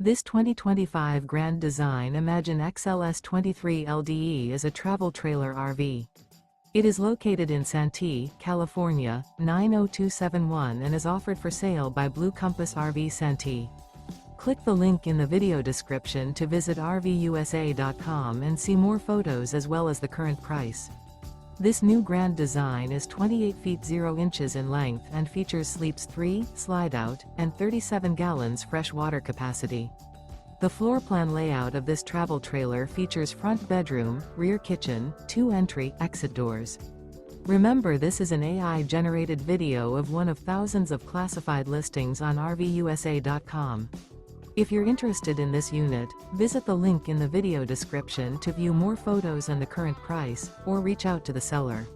This 2025 Grand Design Imagine XLS 23 LDE is a travel trailer RV. It is located in Santee, California, 90271 and is offered for sale by Blue Compass RV Santee. Click the link in the video description to visit RVUSA.com and see more photos as well as the current price. This new Grand Design is 28 feet 0 inches in length and features sleeps 3, slide-out, and 37 gallons fresh water capacity. The floor plan layout of this travel trailer features front bedroom, rear kitchen, 2 entry/exit doors. Remember, this is an AI-generated video of one of thousands of classified listings on RVUSA.com. If you're interested in this unit, visit the link in the video description to view more photos and the current price, or reach out to the seller.